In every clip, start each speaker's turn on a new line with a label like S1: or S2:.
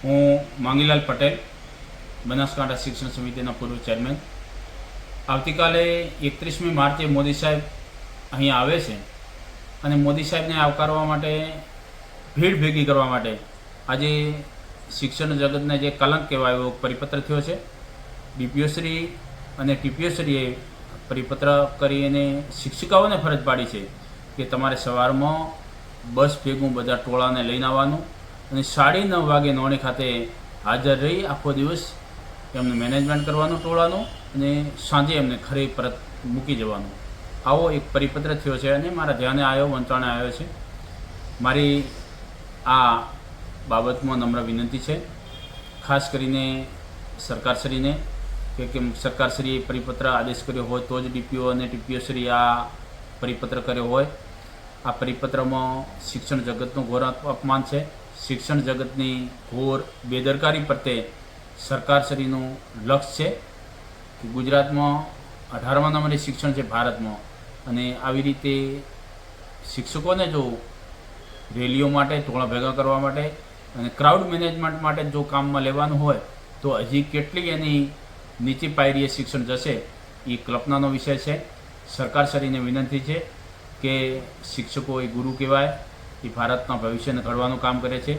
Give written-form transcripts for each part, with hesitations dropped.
S1: હું માંગીલાલ પટેલ, બનાસકાંઠા શિક્ષણ સમિતિના પૂર્વ ચેરમેન. આવતીકાલે 31મી માર્ચે મોદી સાહેબ અહીંયા આવે છે અને મોદી સાહેબને આવકારવા માટે, ભીડ ભેગી કરવા માટે આજે શિક્ષણ જગતને જે કલંક કહેવાય એવો પરિપત્ર થયો છે. ડીપીઓશ્રી અને ટીપીઓશ્રીએ પરિપત્ર કરી અને શિક્ષિકાઓને ફરજ પાડી છે કે તમારે સવારમાં બસ ભેગું બધા ટોળાને લઈને આવવાનું અને 9:30 વાગે નોણી ખાતે હાજર રહી આખો દિવસ એમને મેનેજમેન્ટ કરવાનું ટોળાનું અને સાંજે એમને ઘરે પરત મૂકી જવાનું. આવો એક પરિપત્ર થયો છે અને મારા ધ્યાને આવ્યો, મંત્રણે આવ્યો છે. મારી આ બાબતમાં નમ્ર વિનંતી છે, ખાસ કરીને સરકારશ્રીને કે સરકારશ્રીએ પરિપત્ર આદેશ કર્યો હોય તો જ ડીપીઓ અને ટીપીઓશ્રી આ પરિપત્ર કર્યો હોય. આ પરિપત્રમાં શિક્ષણ જગતનું ઘોર અપમાન છે. શિક્ષણ જગતની ઘોર બેદરકારી પ્રત્યે સરકારશ્રીનું લક્ષ્ય છે કે ગુજરાતમાં 18મા નંબરે શિક્ષણ છે ભારતમાં, અને આવી રીતે શિક્ષકોને જો રેલીઓ માટે, ટોળા ભેગા કરવા માટે અને ક્રાઉડ મેનેજમેન્ટ માટે જો કામમાં લેવાનું હોય તો હજી કેટલી એની નીચી પાયરીએ શિક્ષણ જશે એ કલ્પનાનો વિષય છે. સરકારશ્રીને વિનંતી છે કે શિક્ષકો એ ગુરુ કહેવાય, એ ભારતના ભવિષ્યને ઘડવાનું કામ કરે છે.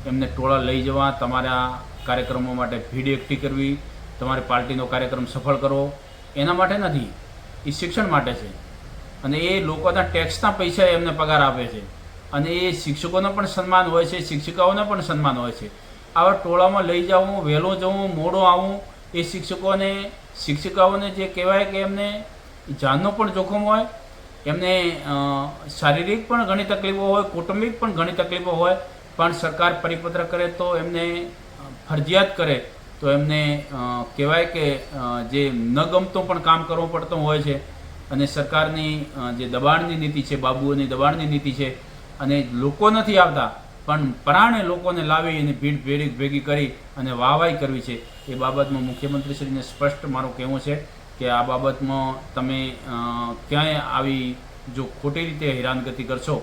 S1: એમને ટોળા લઈ જવા, તમારા કાર્યક્રમો માટે ભીડ એકઠી કરવી, તમારી પાર્ટીનો કાર્યક્રમ સફળ કરવો, એના માટે નથી, એ શિક્ષણ માટે છે. અને એ લોકોના ટેક્સના પૈસા એમને પગાર આપે છે અને એ શિક્ષકોને પણ સન્માન હોય છે, શિક્ષિકાઓને પણ સન્માન હોય છે. આવા ટોળામાં લઈ જવું, વહેલો જવું, મોડું આવવું, એ શિક્ષિકાઓને જે કહેવાય કે એમને જાનનો પણ જોખમ હોય, એમને શારીરિક પણ ઘણી તકલીફો હોય, કૌટુંબિક પણ ઘણી તકલીફો હોય, પણ સરકાર પરિપત્ર કરે તો એમને ફરજિયાત કરે તો એમને કહેવાય કે જે ન ગમતું પણ કામ કરવું પડતું હોય છે. અને સરકારની જે દબાણની નીતિ છે, બાબુઓની દબાણની નીતિ છે, અને લોકો નથી આવતા પણ પરાણે લોકોને લાવી અને ભીડ ભેગી કરી અને વાહવાઈ કરવી છે. એ બાબતમાં મુખ્યમંત્રીશ્રીને સ્પષ્ટ મારું કહેવું છે કે આ બાબતમાં તમે ક્યાંય આવી જો ખોટી રીતે હેરાનગતિ કરશો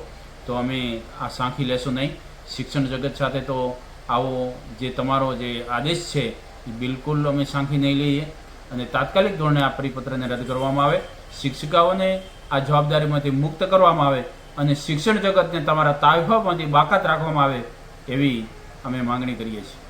S1: તો અમે આ સાંખી લેશું નહીં. શિક્ષણ જગત સાથે તો આવો જે તમારો જે આદેશ છે એ બિલકુલ અમે સાંખી નહીં લઈએ અને તાત્કાલિક ધોરણે આ પરિપત્રને રદ કરવામાં આવે, શિક્ષિકાઓને આ જવાબદારીમાંથી મુક્ત કરવામાં આવે અને શિક્ષણ જગતને તમારા તાઇફામાંથી બાકાત રાખવામાં આવે એવી અમે માંગણી કરીએ છીએ.